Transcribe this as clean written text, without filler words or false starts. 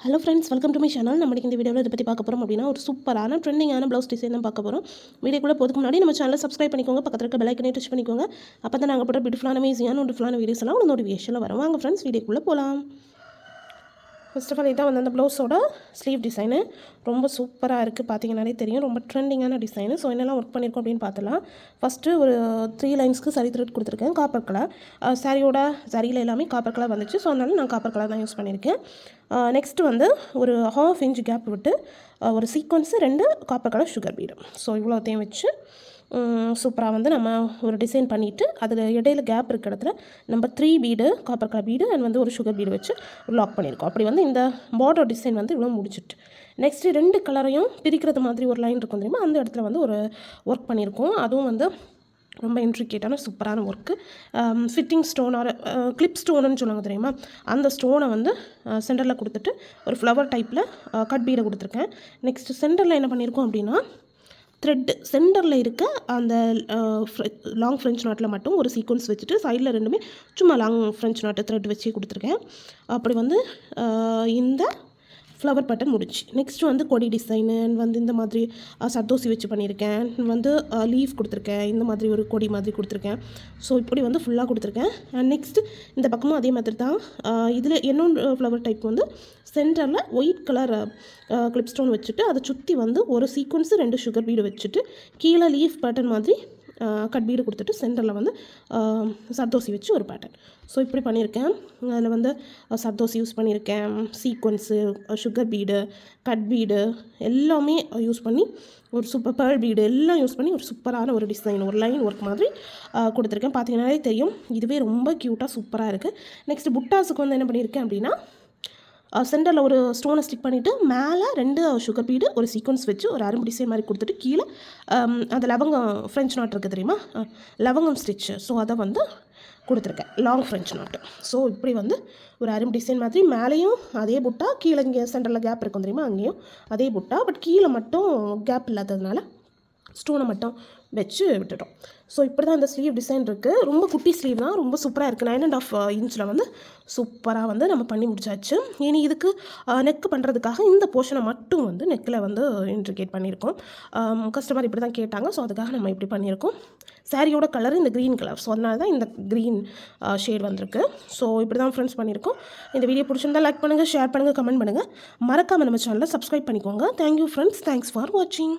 Hello friends, welcome to my channel. நம்ம இந்த வீடியோவில் இதை பற்றி பார்க்க போகிறோம் அப்படின்னா ஒரு சூப்பரான ட்ரெண்டிங்கான ப்ளவுஸ் டிசைன் தான் பார்க்க போகிறோம். வீடியோக்குள்ளே போதுக்கு முன்னாடி நம்ம சேனலை சப்ஸ்கிரைப் பண்ணிக்கோங்க, பக்கத்தில் இருக்க பெல் ஐக்கனை டச் பண்ணிக்கோங்க. அப்போ தான் நாங்கள் போட்ட பியூட்டிஃபுல்லான அமேசிங்கான வீடியோஸ் எல்லாம் ஒரு நோட்டிஃபிகேஷனில் வரும். வாங்க ஃப்ரெண்ட்ஸ், வீடியோக்குள்ளே போகலாம். ஃபர்ஸ்ட் ஆஃப் ஆல் இதான் வந்து அந்த ப்ளவுஸோட ஸ்லீவ் டிசைனு ரொம்ப சூப்பராக இருக்குது. பார்த்தீங்கன்னாலே தெரியும், ரொம்ப ட்ரெண்டிங்கான டிசைனு. ஸோ என்னெல்லாம் ஒர்க் பண்ணியிருக்கோம் அப்படின்னு பார்த்துலாம். ஃபஸ்ட்டு ஒரு 3 லைன்ஸ்க்கு சரி த்ரெட் கொடுத்துருக்கேன், காப்பர் கலர். சாரியோட சரியில் எல்லாமே காப்பர் கலர் வந்துச்சு. ஸோ அதனால நான் காப்பர் கலர் தான் யூஸ் பண்ணியிருக்கேன். நெக்ஸ்ட்டு வந்து ஒரு 1/2 இன்ச் கேப் விட்டு ஒரு sequence 2 copper colour sugar bead. So இவ்வளோத்தையும் வச்சு சூப்பராக வந்து நம்ம ஒரு டிசைன் பண்ணிவிட்டு அதில் இடையில கேப் இருக்கிற இடத்துல number 3 bead copper colour bead and வந்து ஒரு சுகர் பீடு வச்சு லாக் பண்ணியிருக்கோம். அப்படி வந்து இந்த பார்டர் டிசைன் வந்து இவ்வளோ முடிச்சுட்டு நெக்ஸ்ட்டு 2 கலரையும் பிரிக்கிறது மாதிரி ஒரு லைன் இருக்கும் தெரியுமா, அந்த இடத்துல வந்து ஒரு ஒர்க் பண்ணியிருக்கோம். அதுவும் வந்து ரொம்ப இன்ட்ரிகேட்டான சூப்பரான work. Fitting stone or clip ஸ்டோனுன்னு சொல்லுவாங்க தெரியுமா, அந்த ஸ்டோனை வந்து சென்டரில் கொடுத்துட்டு ஒரு ஃப்ளவர் டைப்பில் கட் பீடை கொடுத்துருக்கேன். நெக்ஸ்ட்டு சென்டரில் என்ன பண்ணியிருக்கோம் அப்படின்னா த்ரெட்டு சென்டரில் இருக்க அந்த லாங் ஃப்ரெஞ்ச் நாட்டில் மட்டும் ஒரு சீக்வன்ஸ் வச்சுட்டு சைடில் ரெண்டுமே சும்மா லாங் ஃப்ரெஞ்ச் நாட்டு த்ரெட் வச்சு கொடுத்துருக்கேன். அப்படி வந்து இந்த ஃப்ளவர் பட்டன் முடிச்சு. நெக்ஸ்ட்டு வந்து கொடி டிசைனு வந்து இந்த மாதிரி சர்தோசி வச்சு பண்ணியிருக்கேன். வந்து லீஃப் கொடுத்துருக்கேன், இந்த மாதிரி ஒரு கொடி மாதிரி கொடுத்துருக்கேன். ஸோ இப்படி வந்து ஃபுல்லாக கொடுத்துருக்கேன். அண்ட் நெக்ஸ்ட்டு இந்த பக்கமும் அதே மாதிரி தான். இதில் இன்னொன்று ஃப்ளவர் டைப் வந்து சென்டரில் ஒயிட் கலர் கிளிப் ஸ்டோன் வச்சுட்டு அதை சுற்றி வந்து ஒரு சீக்வன்ஸு 2 சுகர் பீடு வச்சுட்டு கீழே லீஃப் பேட்டர்ன் மாதிரி கட் பீடு கொடுத்துட்டு சென்டரில் வந்து சர்தோசி வச்சு ஒரு பேட்டர்ன். ஸோ இப்படி பண்ணியிருக்கேன். அதில் வந்து சர்தோசி யூஸ் பண்ணியிருக்கேன், sequins, sugar bead, cut bead எல்லாமே யூஸ் பண்ணி ஒரு சூப்பர் பேர்ல் பீடு எல்லாம் யூஸ் பண்ணி ஒரு சூப்பரான ஒரு டிசைன், ஒரு லைன் ஒர்க் மாதிரி கொடுத்துருக்கேன். பார்த்தீங்கன்னாலே தெரியும், இதுவே ரொம்ப க்யூட்டாக சூப்பராக இருக்குது. நெக்ஸ்ட்டு புட்டாஸுக்கு வந்து என்ன பண்ணியிருக்கேன் அப்படின்னா சென்டரில் ஒரு ஸ்டோனை ஸ்டிக் பண்ணிவிட்டு மேலே 2 சுகர் பீடு ஒரு சீக்வன்ஸ் வச்சு ஒரு அரும்பு டிசைன் மாதிரி கொடுத்துட்டு கீழே அந்த லவங்கம் ஃப்ரெஞ்ச் நாட் இருக்குது தெரியுமா, லவங்கம் ஸ்டிச்சு. ஸோ அதை வந்து கொடுத்துருக்கேன், லாங் ஃப்ரெஞ்ச் நாட்டு. ஸோ இப்படி வந்து ஒரு அரும்பு டிசைன் மாதிரி மேலேயும் அதே புட்டா, கீழே இங்கே சென்டரில் கேப் இருக்கும் தெரியுமா, அங்கேயும் அதே புட்டா, பட் கீழே மட்டும் கேப் இல்லாததுனால ஸ்டோனை மட்டும் வச்சு விட்டுட்டோம். ஸோ இப்படி தான் இந்த ஸ்லீவ் டிசைன் இருக்குது. ரொம்ப குட்டி ஸ்லீவ் தான், ரொம்ப சூப்பராக இருக்குது. 9.5 இன்ச்சில் வந்து சூப்பராக வந்து நம்ம பண்ணி முடிச்சாச்சு. இனி இதுக்கு நெக்கு பண்ணுறதுக்காக இந்த போர்ஷனை மட்டும் வந்து நெக்கில் வந்து இன்ட்ரிகேட் பண்ணியிருக்கோம். கஸ்டமர் இப்படி தான் கேட்டாங்க. ஸோ அதுக்காக நம்ம இப்படி பண்ணியிருக்கோம். சாரியோட கலர் இந்த க்ரீன் கலர், ஸோ அதனால தான் இந்த க்ரீன் ஷேட் வந்திருக்கு. ஸோ இப்படி தான் ஃப்ரெண்ட்ஸ் பண்ணியிருக்கோம். இந்த வீடியோ பிடிச்சிருந்தால் லைக் பண்ணுங்கள், ஷேர் பண்ணுங்கள், கமெண்ட் பண்ணுங்கள். மறக்காமல் நம்ம சேனலை சப்ஸ்கிரைப் பண்ணிக்கோங்க. தேங்க்யூ ஃப்ரெண்ட்ஸ், தேங்க்ஸ் ஃபார் வாட்சிங்.